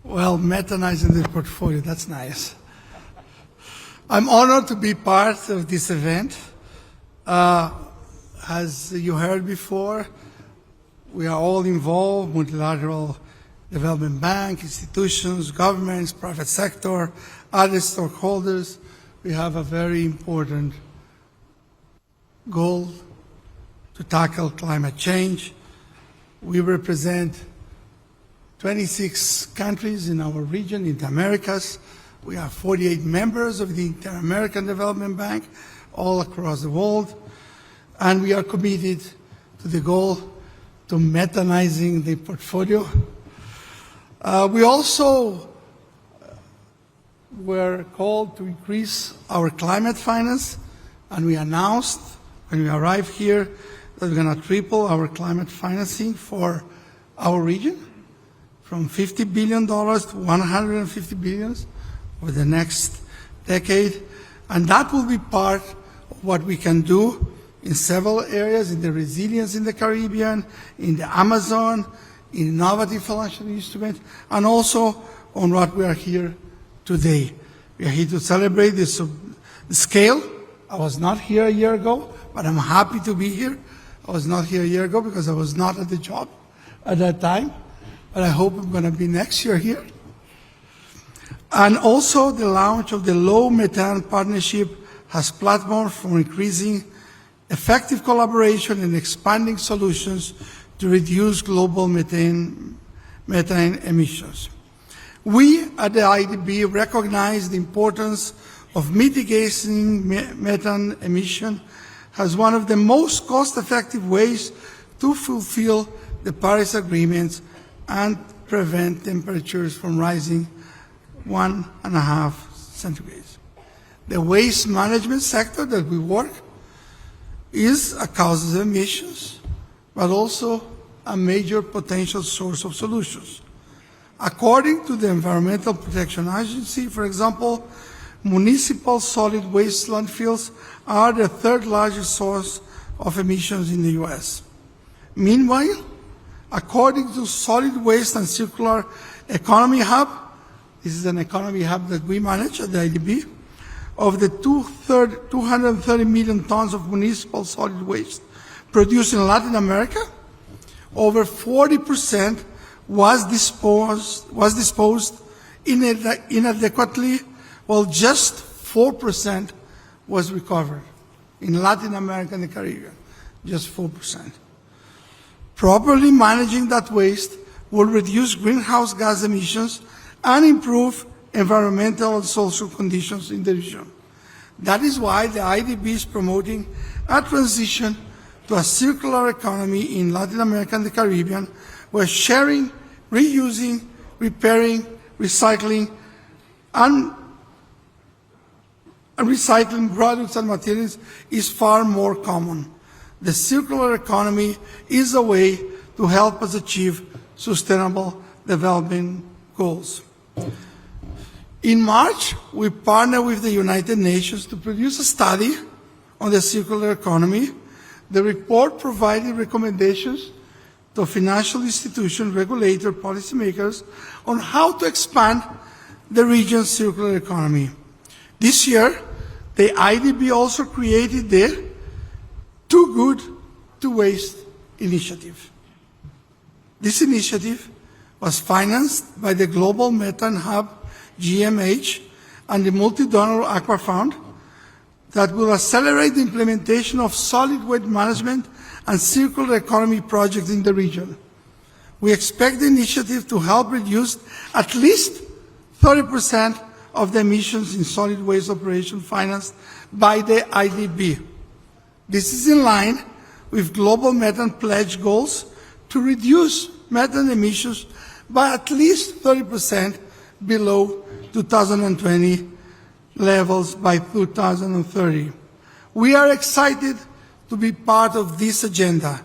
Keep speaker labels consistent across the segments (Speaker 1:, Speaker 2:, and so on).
Speaker 1: Well, methanizing the portfolio, that's nice. I'm honored to be part of this event. As you heard before, we are all involved, multilateral development bank, institutions, governments, private sector, other stakeholders. We have a very important goal to tackle climate change. We represent 26 countries in our region, in the Americas. We have 48 members of the Inter-American Development Bank all across the world. And we are committed to the goal to methanizing the portfolio. We also were called to increase our climate finance, and we announced when we arrived here that we're going to triple our climate financing for our region from $50 billion to $150 billion over the next decade. And that will be part of what we can do in several areas, in the resilience in the Caribbean, in the Amazon, in innovative financial instruments, and also on what we are here today. We are here to celebrate the scale. I was not here a year ago, but I'm happy to be here. I was not here a year ago because I was not at the job at that time, but I hope I'm going to be next year here. And also the launch of the Low Methane Partnership has platforms for increasing effective collaboration and expanding solutions to reduce global methane emissions. We at the IDB recognize the importance of mitigating methane emission as one of the most cost-effective ways to fulfill the Paris Agreement and prevent temperatures from rising 1.5 centigrades. The waste management sector that we work is a cause of emissions, but also a major potential source of solutions. According to the Environmental Protection Agency, for example, municipal solid waste landfills are the third largest source of emissions in the US. Meanwhile, according to Solid Waste and Circular Economy Hub, this is an economy hub that we manage at the IDB, of the 230 million tons of municipal solid waste produced in Latin America, over 40% was disposed inadequately, while just 4% was recovered. In Latin America and the Caribbean, just 4%. Properly managing that waste will reduce greenhouse gas emissions and improve environmental and social conditions in the region. That is why the IDB is promoting a transition to a circular economy in Latin America and the Caribbean, where sharing, reusing, repairing, recycling, and recycling products and materials is far more common. The circular economy is a way to help us achieve sustainable development goals. In March, we partnered with the United Nations to produce a study on the circular economy. The report provided recommendations to financial institutions, regulators, policymakers on how to expand the region's circular economy. This year, the IDB also created the Too Good to Waste initiative. This initiative was financed by the Global Methane Hub, GMH, and the Multi-Donor Aqua Fund that will accelerate the implementation of solid waste management and circular economy projects in the region. We expect the initiative to help reduce at least 30% of the emissions in solid waste operation financed by the IDB. This is in line with global methane pledge goals to reduce methane emissions by at least 30% below 2020 levels by 2030. We are excited to be part of this agenda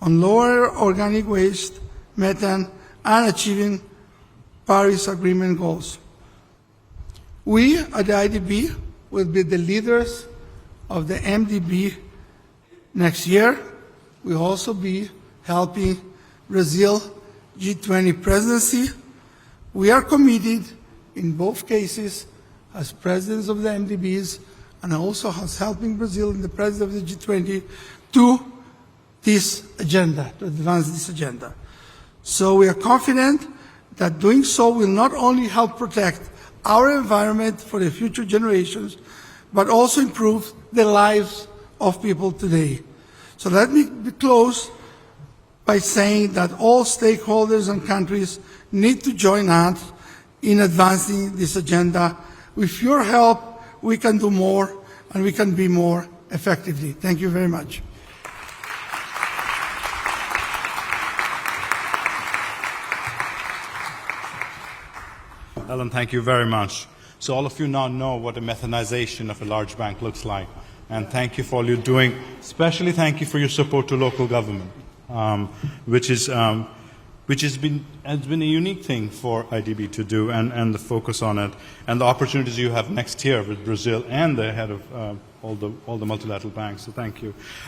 Speaker 1: on lower organic waste, methane, and achieving Paris Agreement goals. We at the IDB will be the leaders of the MDB next year. We'll also be helping Brazil G20 presidency We are committed in both cases as presidents of the MDBs and also as helping Brazil in the president of the G20 to this agenda, to advance this agenda. So we are confident that doing so will not only help protect our environment for the future generations, but also improve the lives of people today. So let me close by saying that all stakeholders and countries need to join us in advancing this agenda. With your help, we can do more and we can be more effectively. Thank you very much.
Speaker 2: Ellen, thank you very much. So all of you now know what a methanization of a large bank looks like. And thank you for all you're doing. Especially thank you for your support to local government, which has been a unique thing for IDB to do, and the focus on it, and the opportunities you have next year with Brazil and the head of all the multilateral banks. So thank you.